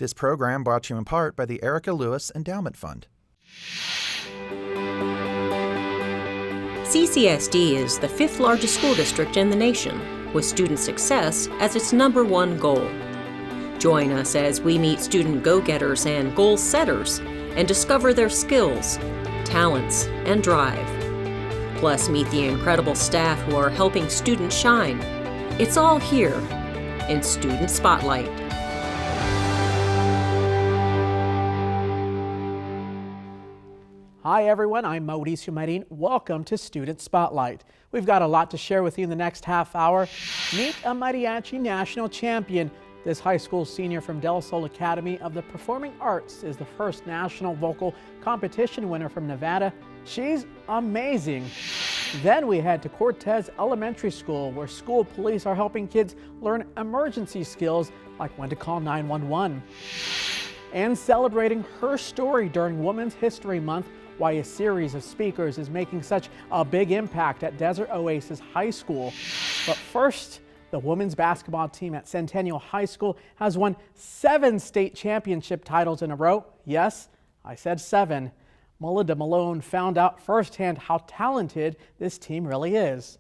This program brought to you in part by the Erica Lewis Endowment Fund. CCSD is the 5th largest school district in the nation, with student success as its #1 goal. Join us as we meet student go-getters and goal setters and discover their skills, talents, and drive. Plus, meet the incredible staff who are helping students shine. It's all here in Student Spotlight. Hi everyone, I'm Mauricio Marin. Welcome to Student Spotlight. We've got a lot to share with you in the next half hour. Meet a Mariachi national champion. This high school senior from Del Sol Academy of the Performing Arts is the first national vocal competition winner from Nevada. She's amazing. Then we head to Cortez Elementary School, where school police are helping kids learn emergency skills like when to call 911. And celebrating her story during Women's History Month, why a series of speakers is making such a big impact at Desert Oasis High School. But first, the women's basketball team at Centennial High School has won 7 state championship titles in a row. Yes, I said 7. Melinda Malone found out firsthand how talented this team really is.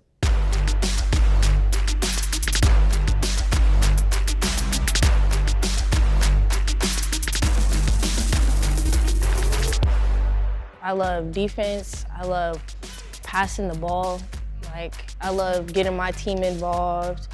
I love defense. I love passing the ball. I love getting my team involved.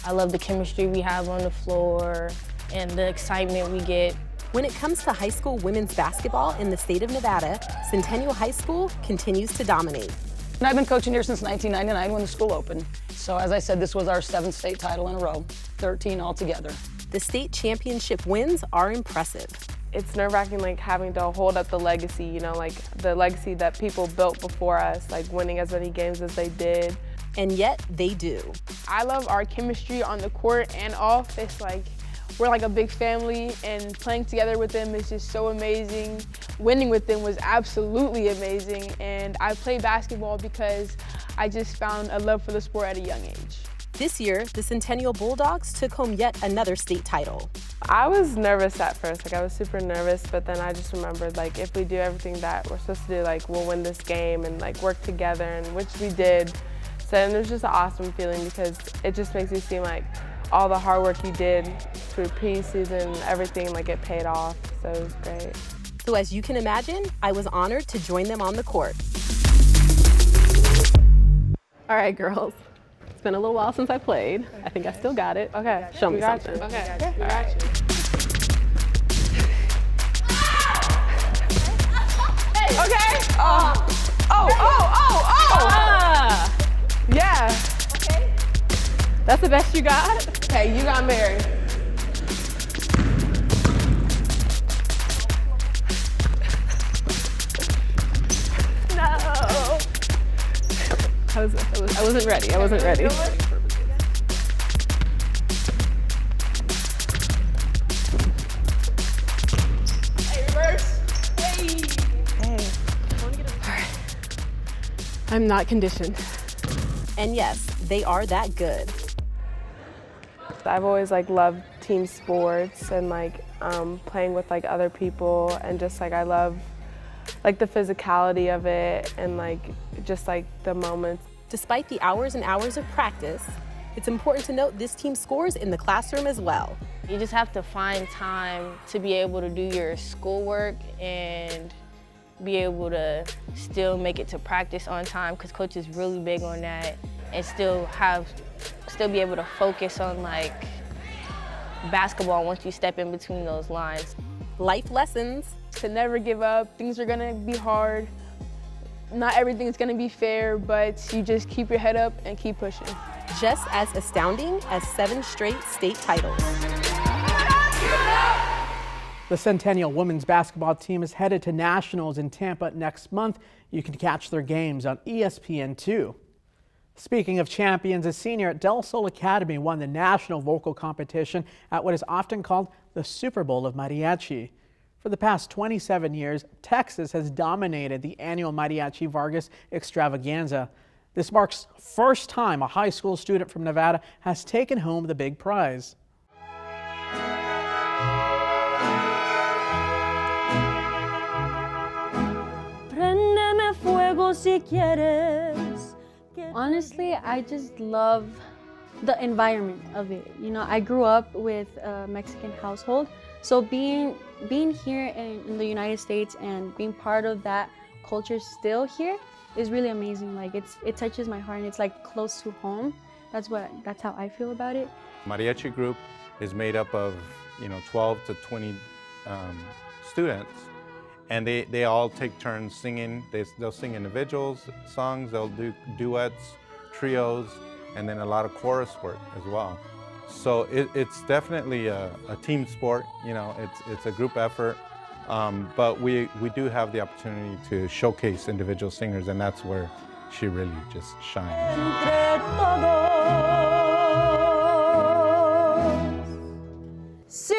I love the chemistry we have on the floor and the excitement we get. When it comes to high school women's basketball in the state of Nevada, Centennial High School continues to dominate. And I've been coaching here since 1999 when the school opened. So as I said, this was our 7th state title in a row, 13 altogether. The state championship wins are impressive. It's nerve-wracking, having to hold up the legacy, the legacy that people built before us, winning as many games as they did. And yet they do. I love our chemistry on the court and off. It's we're a big family, and playing together with them is just so amazing. Winning with them was absolutely amazing, and I play basketball because I just found a love for the sport at a young age. This year, the Centennial Bulldogs took home yet another state title. I was nervous at first, I was super nervous, but then I just remembered, if we do everything that we're supposed to do, we'll win this game and work together, and which we did. So, and it was just an awesome feeling because it just makes you seem like all the hard work you did through preseason, everything, it paid off, so it was great. So as you can imagine, I was honored to join them on the court. All right, girls. It's been a little while since I played. I think I still got it. Okay. Show me something. You. Okay. We got you. Hey. Okay. Oh. Yeah. Okay. That's the best you got? Hey, you got married. No. I wasn't ready. I wasn't ready. Hey, reverse. Hey. All right. I'm not conditioned. And yes, they are that good. I've always loved team sports and playing with other people, and just I love the physicality of it and just the moments. Despite the hours and hours of practice, it's important to note this team scores in the classroom as well. You just have to find time to be able to do your schoolwork and be able to still make it to practice on time, because coach is really big on that, and still be able to focus on basketball once you step in between those lines. Life lessons. To never give up. Things are gonna be hard. Not everything is gonna be fair, but you just keep your head up and keep pushing. Just as astounding as 7 straight state titles. The Centennial women's basketball team is headed to nationals in Tampa next month. You can catch their games on ESPN2. Speaking of champions, a senior at Del Sol Academy won the national vocal competition at what is often called the Super Bowl of Mariachi. For the past 27 years, Texas has dominated the annual Mariachi Vargas extravaganza. This marks the first time a high school student from Nevada has taken home the big prize. si quieres. Honestly, I just love the environment of it. You know, I grew up with a Mexican household, so being here in the United States and being part of that culture still here is really amazing. Like it touches my heart and it's like close to home. That's how I feel about it. Mariachi Group is made up of 12 to 20 students, and they all take turns singing. They'll sing individuals songs, they'll do duets, trios, and then a lot of chorus work as well. So it's definitely a team sport. It's a group effort, but we do have the opportunity to showcase individual singers, and that's where she really just shines. Si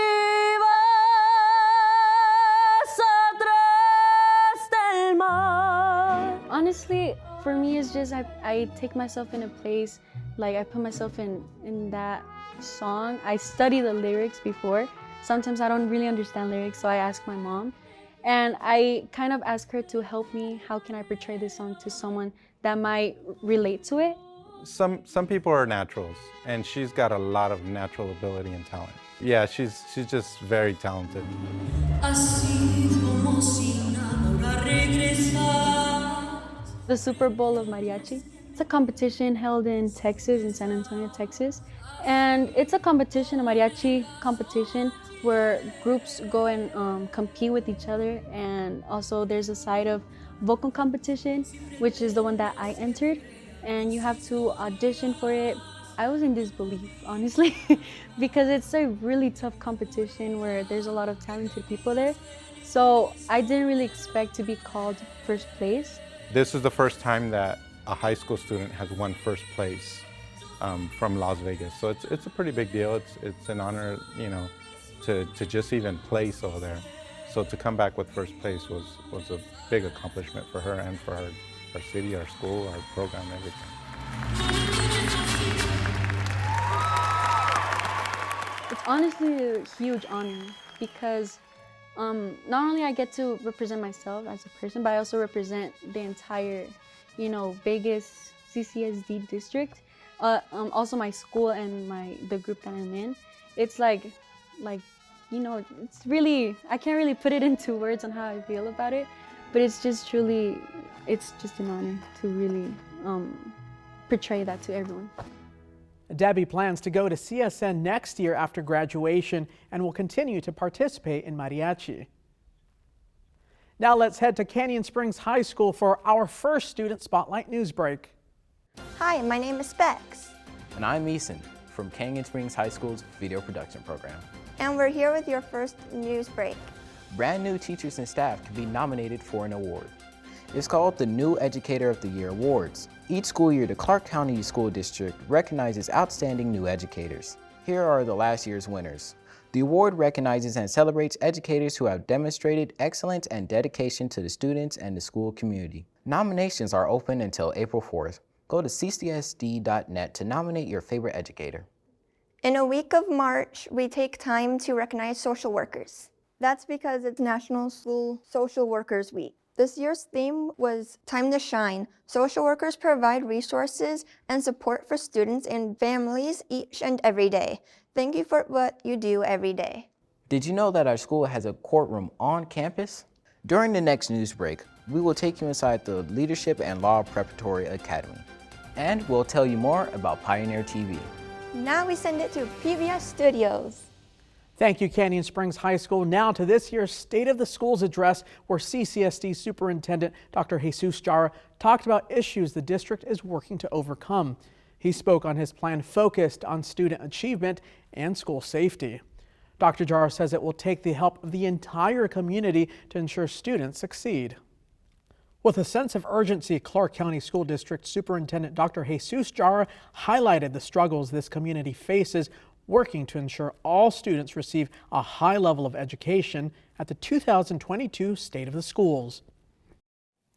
vas atrás del mar. Honestly, for me, it's just I take myself in a place, like I put myself in that song. I study the lyrics before. Sometimes I don't really understand lyrics, so I ask my mom. And I kind of ask her to help me. How can I portray this song to someone that might relate to it? Some people are naturals, and she's got a lot of natural ability and talent. Yeah, she's just very talented. The Super Bowl of Mariachi. It's a competition held in Texas, in San Antonio, Texas. And it's a competition, a mariachi competition, where groups go and compete with each other. And also there's a side of vocal competition, which is the one that I entered. And you have to audition for it. I was in disbelief, honestly, because it's a really tough competition where there's a lot of talented people there. So I didn't really expect to be called first place. This is the first time that a high school student has won first place from Las Vegas. So it's a pretty big deal. It's an honor, to just even place over there. So to come back with first place was a big accomplishment for her and for our city, our school, our program, everything. It's honestly a huge honor because not only I get to represent myself as a person, but I also represent the entire, Vegas CCSD district. Also my school and the group that I'm in. It's it's really, I can't really put it into words on how I feel about it, but it's just an honor to really portray that to everyone. Debbie plans to go to CSN next year after graduation and will continue to participate in mariachi. Now let's head to Canyon Springs High School for our first Student Spotlight News Break. Hi, my name is Specs. And I'm Eason from Canyon Springs High School's video production program. And we're here with your first news break. Brand new teachers and staff can be nominated for an award. It's called the New Educator of the Year Awards. Each school year, the Clark County School District recognizes outstanding new educators. Here are the last year's winners. The award recognizes and celebrates educators who have demonstrated excellence and dedication to the students and the school community. Nominations are open until April 4th. Go to ccsd.net to nominate your favorite educator. In a week of March, we take time to recognize social workers. That's because it's National School Social Workers Week. This year's theme was Time to Shine. Social workers provide resources and support for students and families each and every day. Thank you for what you do every day. Did you know that our school has a courtroom on campus? During the next news break, we will take you inside the Leadership and Law Preparatory Academy. And we'll tell you more about Pioneer TV. Now we send it to PBS Studios. Thank you, Canyon Springs High School. Now to this year's State of the Schools address, where CCSD Superintendent Dr. Jesus Jara talked about issues the district is working to overcome. He spoke on his plan focused on student achievement and school safety. Dr. Jara says it will take the help of the entire community to ensure students succeed. With a sense of urgency, Clark County School District Superintendent Dr. Jesus Jara highlighted the struggles this community faces working to ensure all students receive a high level of education at the 2022 State of the Schools.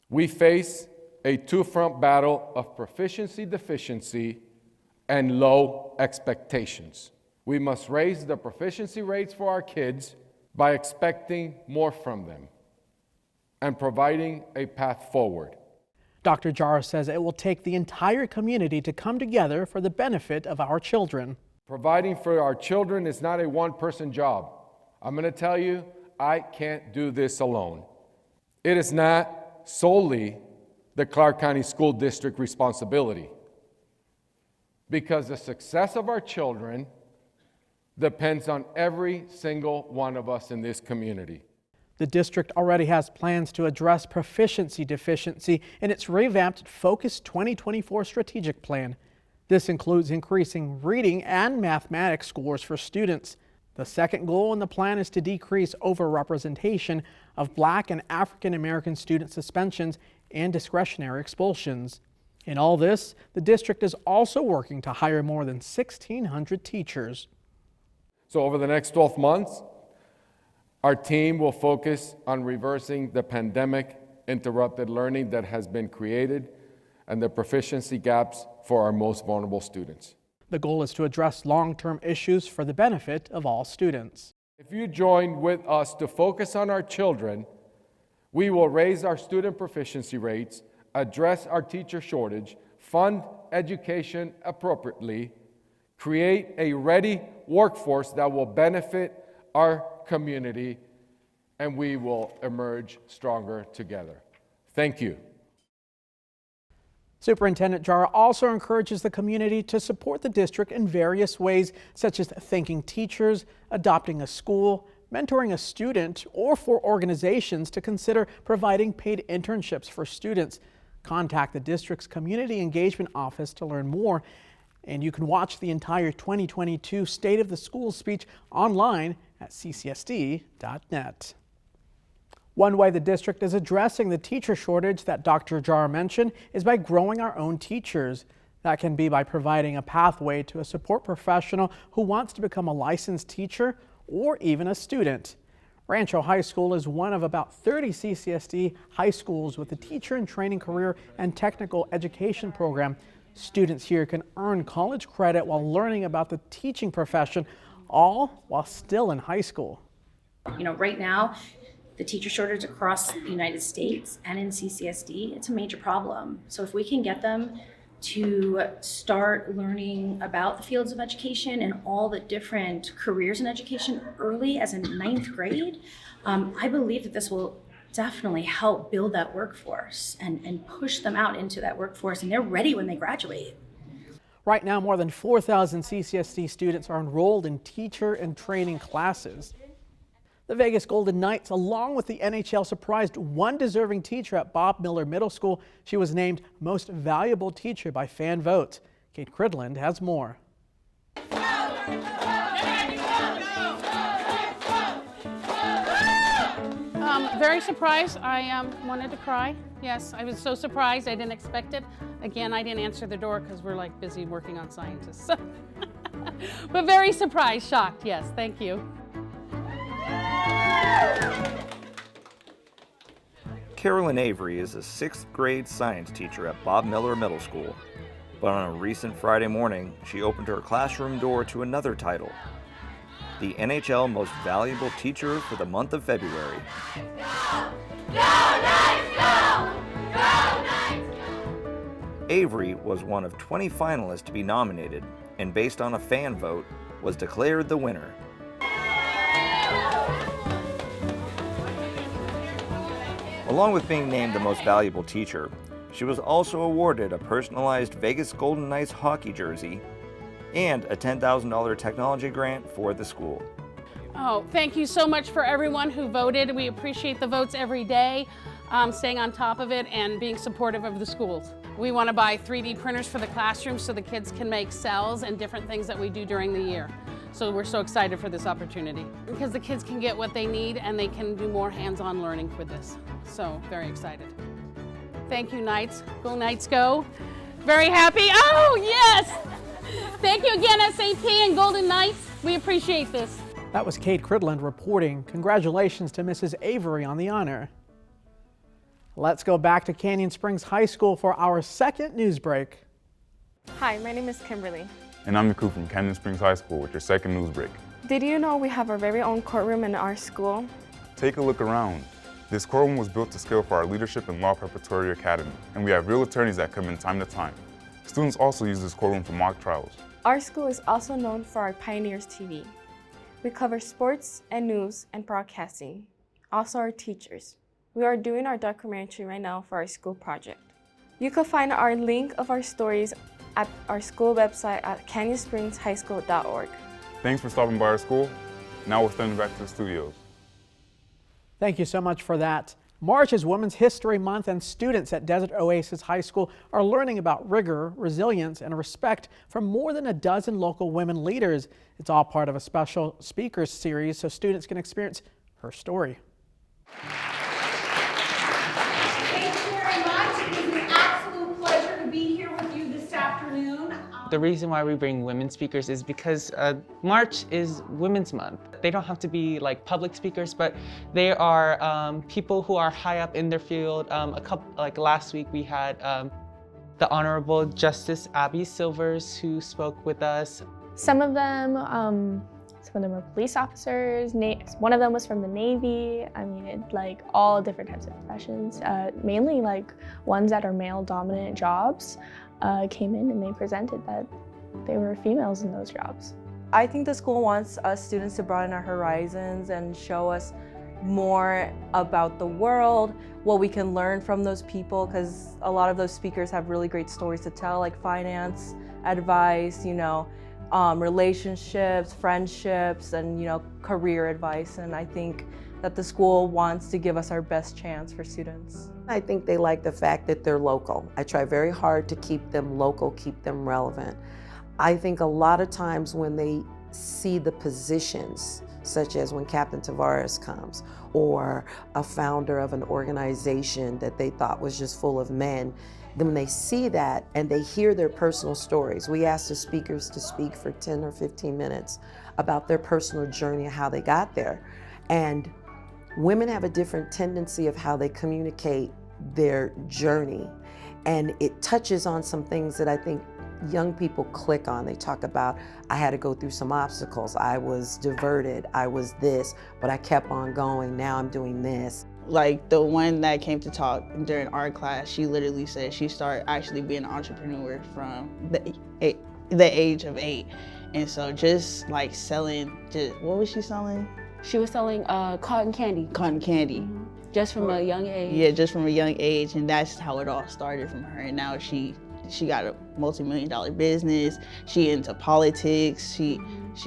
We face a two-front battle of proficiency deficiency and low expectations. We must raise the proficiency rates for our kids by expecting more from them and providing a path forward. Dr. Jara says it will take the entire community to come together for the benefit of our children. Providing for our children is not a one-person job. I'm going to tell you, I can't do this alone. It is not solely the Clark County School District responsibility, because the success of our children depends on every single one of us in this community. The district already has plans to address proficiency deficiency in its revamped Focus 2024 strategic plan. This includes increasing reading and mathematics scores for students. The second goal in the plan is to decrease overrepresentation of Black and African American student suspensions and discretionary expulsions. In all this, the district is also working to hire more than 1,600 teachers. So over the next 12 months, our team will focus on reversing the pandemic-interrupted learning that has been created and the proficiency gaps for our most vulnerable students. The goal is to address long-term issues for the benefit of all students. If you join with us to focus on our children, we will raise our student proficiency rates, address our teacher shortage, fund education appropriately, create a ready workforce that will benefit our community, and we will emerge stronger together. Thank you. Superintendent Jara also encourages the community to support the district in various ways, such as thanking teachers, adopting a school, mentoring a student, or for organizations to consider providing paid internships for students. Contact the district's Community Engagement Office to learn more, and you can watch the entire 2022 State of the School speech online at ccsd.net. One way the district is addressing the teacher shortage that Dr. Jara mentioned is by growing our own teachers. That can be by providing a pathway to a support professional who wants to become a licensed teacher or even a student. Rancho High School is one of about 30 CCSD high schools with a teacher in training career and technical education program. Students here can earn college credit while learning about the teaching profession, all while still in high school. You know, right now, the teacher shortage across the United States and in CCSD, it's a major problem. So if we can get them to start learning about the fields of education and all the different careers in education early as in 9th grade, I believe that this will definitely help build that workforce and push them out into that workforce, and they're ready when they graduate. Right now, more than 4,000 CCSD students are enrolled in teacher and training classes. The Vegas Golden Knights, along with the NHL, surprised one deserving teacher at Bob Miller Middle School. She was named Most Valuable Teacher by fan vote. Kate Cridland has more. Very surprised. I wanted to cry. Yes, I was so surprised. I didn't expect it. Again, I didn't answer the door because we're like busy working on scientists. But very surprised, shocked. Yes, thank you. Carolyn Avery is a 6th grade science teacher at Bob Miller Middle School. But on a recent Friday morning, she opened her classroom door to another title, the NHL Most Valuable Teacher for the month of February. Avery was one of 20 finalists to be nominated, and based on a fan vote, was declared the winner. Along with being named the most valuable teacher, she was also awarded a personalized Vegas Golden Knights hockey jersey and a $10,000 technology grant for the school. Oh, thank you so much for everyone who voted. We appreciate the votes every day, staying on top of it and being supportive of the schools. We want to buy 3D printers for the classrooms so the kids can make cells and different things that we do during the year. So we're so excited for this opportunity because the kids can get what they need and they can do more hands-on learning for this. So very excited. Thank you, Knights. Go Knights, go. Very happy. Oh, yes. Thank you again, SAP and Golden Knights. We appreciate this. That was Kate Cridland reporting. Congratulations to Mrs. Avery on the honor. Let's go back to Canyon Springs High School for our second news break. Hi, my name is Kimberly. And I'm Niku from Canyon Springs High School with your second news break. Did you know we have our very own courtroom in our school? Take a look around. This courtroom was built to scale for our Leadership and Law Preparatory Academy, and we have real attorneys that come in time to time. Students also use this courtroom for mock trials. Our school is also known for our Pioneers TV. We cover sports and news and broadcasting. Also our teachers. We are doing our documentary right now for our school project. You can find our link of our stories at our school website at canyonspringshighschool.org. Thanks for stopping by our school. Now we're sending back to the studios. Thank you so much for that. March is Women's History Month, and students at Desert Oasis High School are learning about rigor, resilience, and respect from more than a dozen local women leaders. It's all part of a special speakers series so students can experience her story. Thank you very much. It is an absolute pleasure to be here with you this afternoon. The reason why we bring women speakers is because March is Women's Month. They don't have to be like public speakers, but they are people who are high up in their field. Like last week we had the Honorable Justice Abby Silvers who spoke with us. Some of them were police officers. One of them was from the Navy. I mean, like all different types of professions. Mainly like ones that are male-dominant jobs came in and they presented that they were females in those jobs. I think the school wants us students to broaden our horizons and show us more about the world, what we can learn from those people, because a lot of those speakers have really great stories to tell, like finance, advice, relationships, friendships, and career advice. And I think that the school wants to give us our best chance for students. I think they like the fact that they're local. I try very hard to keep them local, keep them relevant. I think a lot of times when they see the positions, such as when Captain Tavares comes, or a founder of an organization that they thought was just full of men, then when they see that and they hear their personal stories, we ask the speakers to speak for 10 or 15 minutes about their personal journey and how they got there. And women have a different tendency of how they communicate their journey. And it touches on some things that I think young people click on. They talk about, I had to go through some obstacles. I was diverted. I was this, but I kept on going. Now I'm doing this. Like the one that came to talk during art class, she literally said she started actually being an entrepreneur from the age of 8. And so just like selling, what was she selling? She was selling cotton candy. Cotton candy. Just from a young age. Yeah, just from a young age, and that's how it all started from her. And now she got a multi-million-dollar business. She into politics. She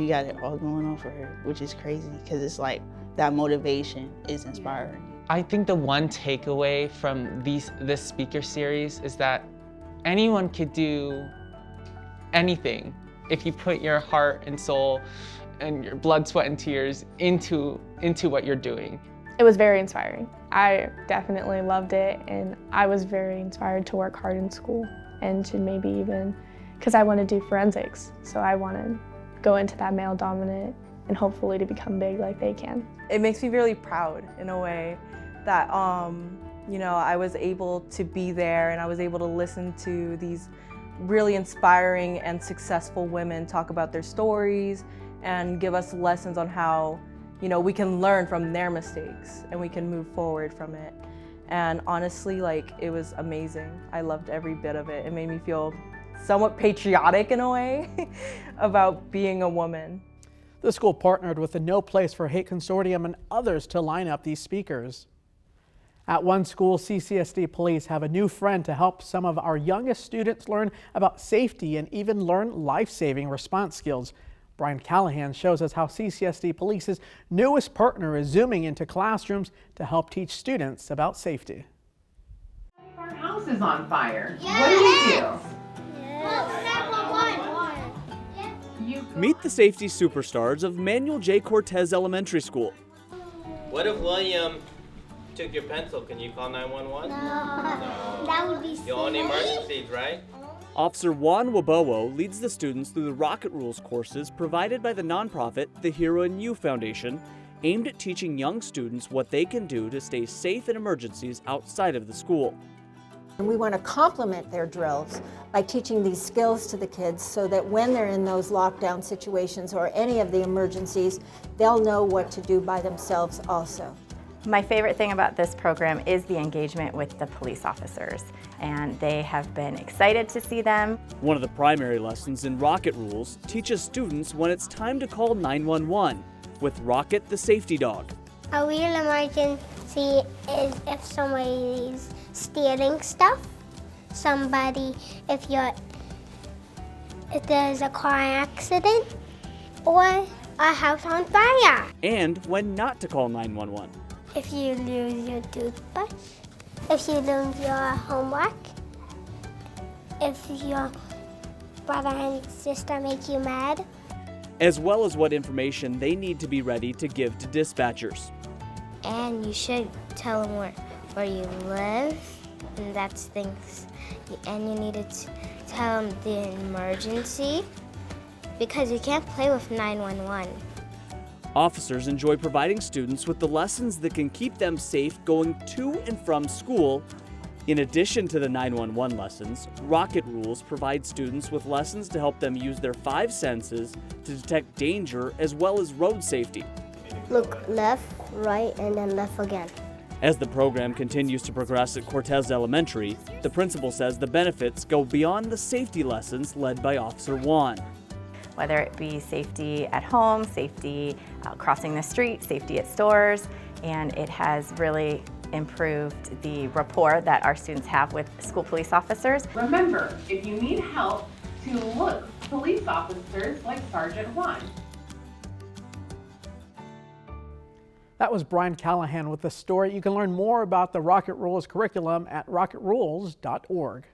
got it all going on for her, which is crazy because it's like that motivation is inspiring. I think the one takeaway from this speaker series is that anyone could do anything if you put your heart and soul and your blood, sweat, and tears into what you're doing. It was very inspiring. I definitely loved it, and I was very inspired to work hard in school and to maybe even, because I want to do forensics, so I want to go into that male dominant and hopefully to become big like they can. It makes me really proud in a way that I was able to be there and I was able to listen to these really inspiring and successful women talk about their stories and give us lessons on how we can learn from their mistakes and we can move forward from it. And honestly, it was amazing. I loved every bit of it. It made me feel somewhat patriotic in a way about being a woman. The school partnered with the No Place for Hate Consortium and others to line up these speakers. At one school, CCSD police have a new friend to help some of our youngest students learn about safety and even learn life-saving response skills. Brian Callahan shows us how CCSD Police's newest partner is zooming into classrooms to help teach students about safety. Our house is on fire. Yes. What do we do? Yes. Meet the safety superstars of Manuel J. Cortez Elementary School. What if William took your pencil? Can you call 911? No. That would be the only emergencies, right? Officer Juan Wabowo leads the students through the Rocket Rules courses provided by the nonprofit The Hero in You Foundation, aimed at teaching young students what they can do to stay safe in emergencies outside of the school. And we want to complement their drills by teaching these skills to the kids so that when they're in those lockdown situations or any of the emergencies, they'll know what to do by themselves also. My favorite thing about this program is the engagement with the police officers, and they have been excited to see them. One of the primary lessons in Rocket Rules teaches students when it's time to call 911 with Rocket the safety dog. A real emergency is if somebody's stealing stuff, if there's a car accident, or a house on fire. And when not to call 911. If you lose your toothbrush, if you lose your homework, if your brother and sister make you mad. As well as what information they need to be ready to give to dispatchers. And you should tell them where you live, and that's things. And you need to tell them the emergency, because you can't play with 911. Officers enjoy providing students with the lessons that can keep them safe going to and from school. In addition to the 911 lessons, Rocket Rules provides students with lessons to help them use their 5 senses to detect danger as well as road safety. Look left, right, and then left again. As the program continues to progress at Cortez Elementary, the principal says the benefits go beyond the safety lessons led by Officer Juan. Whether it be safety at home, safety crossing the street, safety at stores, and it has really improved the rapport that our students have with school police officers. Remember, if you need help, to look police officers like Sergeant Juan. That was Brian Callahan with the story. You can learn more about the Rocket Rules curriculum at rocketrules.org.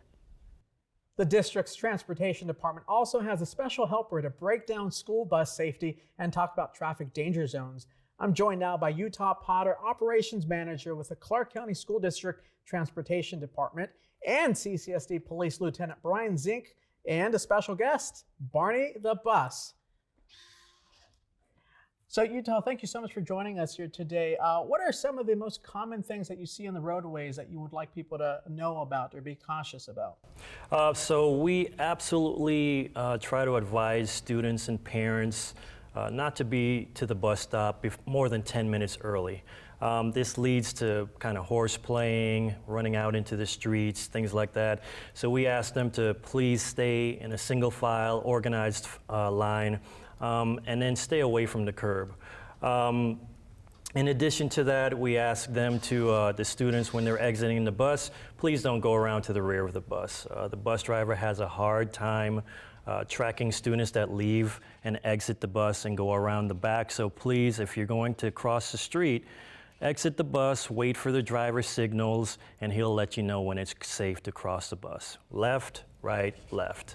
The district's transportation department also has a special helper to break down school bus safety and talk about traffic danger zones. I'm joined now by Utah Potter, operations manager with the Clark County School District Transportation Department, and CCSD Police Lieutenant Brian Zink, and a special guest, Barney the Bus. So Utah, thank you so much for joining us here today. What are some of the most common things that you see on the roadways that you would like people to know about or be cautious about? So we absolutely try to advise students and parents not to be to the bus stop more than 10 minutes early. This leads to kind of horse playing, running out into the streets, things like that. So we ask them to please stay in a single file, organized line, and then stay away from the curb. In addition to that, we ask them to, the students, when they're exiting the bus, please don't go around to the rear of the bus. The bus driver has a hard time tracking students that leave and exit the bus and go around the back. So please, if you're going to cross the street, exit the bus, wait for the driver's signals, and he'll let you know when it's safe to cross the bus. Left, right, left.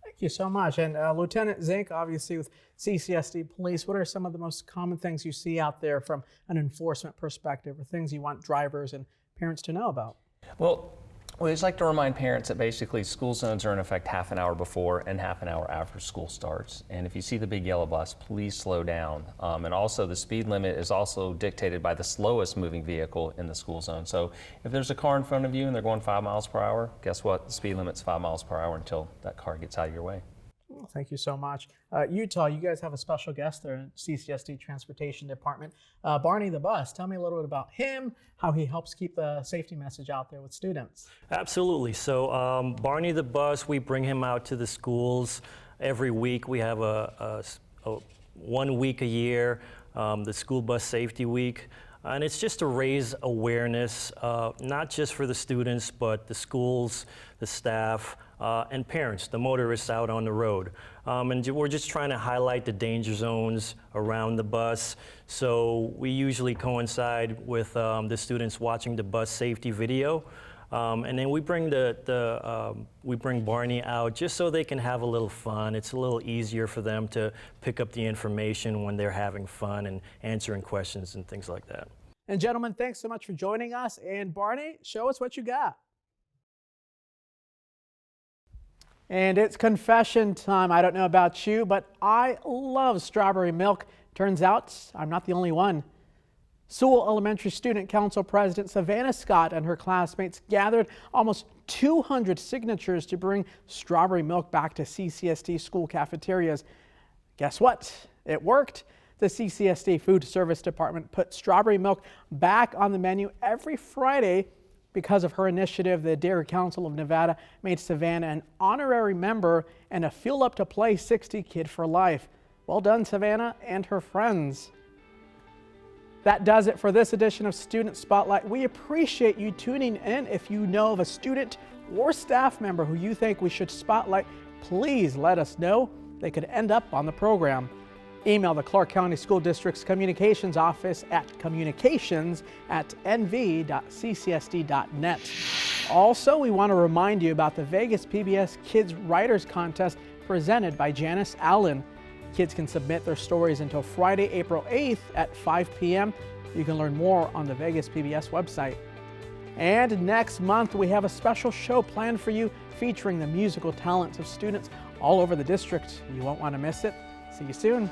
Thank you so much. And Lieutenant Zink, obviously with CCSD Police, what are some of the most common things you see out there from an enforcement perspective, or things you want drivers and parents to know about? Well, we just like to remind parents that basically school zones are in effect half an hour before and half an hour after school starts. And if you see the big yellow bus, please slow down. And also the speed limit is also dictated by the slowest moving vehicle in the school zone. So if there's a car in front of you and they're going 5 miles per hour, guess what? The speed limit's 5 miles per hour until that car gets out of your way. Well, thank you so much. Utah, you guys have a special guest there in CCSD Transportation Department. Barney the Bus, tell me a little bit about him, how he helps keep the safety message out there with students. Absolutely. So Barney the Bus, we bring him out to the schools every week. We have a 1 week a year, the School Bus Safety Week. And it's just to raise awareness, not just for the students, but the schools, the staff, and parents, the motorists out on the road. And we're just trying to highlight the danger zones around the bus. So we usually coincide with the students watching the bus safety video. And then we bring we bring Barney out just so they can have a little fun. It's a little easier for them to pick up the information when they're having fun and answering questions and things like that. And gentlemen, thanks so much for joining us. And Barney, show us what you got. And it's confession time. I don't know about you, but I love strawberry milk. Turns out I'm not the only one. Sewell Elementary Student Council President Savannah Scott and her classmates gathered almost 200 signatures to bring strawberry milk back to CCSD school cafeterias. Guess what? It worked. The CCSD Food Service Department put strawberry milk back on the menu every Friday. Because of her initiative, the Dairy Council of Nevada made Savannah an honorary member and a Fuel Up to Play 60 kid for life. Well done, Savannah and her friends. That does it for this edition of Student Spotlight. We appreciate you tuning in. If you know of a student or staff member who you think we should spotlight, please let us know. They could end up on the program. Email the Clark County School District's Communications Office at communications@nv.ccsd.net. Also, we want to remind you about the Vegas PBS Kids Writers Contest presented by Janice Allen. Kids can submit their stories until Friday, April 8th at 5 p.m. You can learn more on the Vegas PBS website. And next month, we have a special show planned for you featuring the musical talents of students all over the district. You won't want to miss it. See you soon.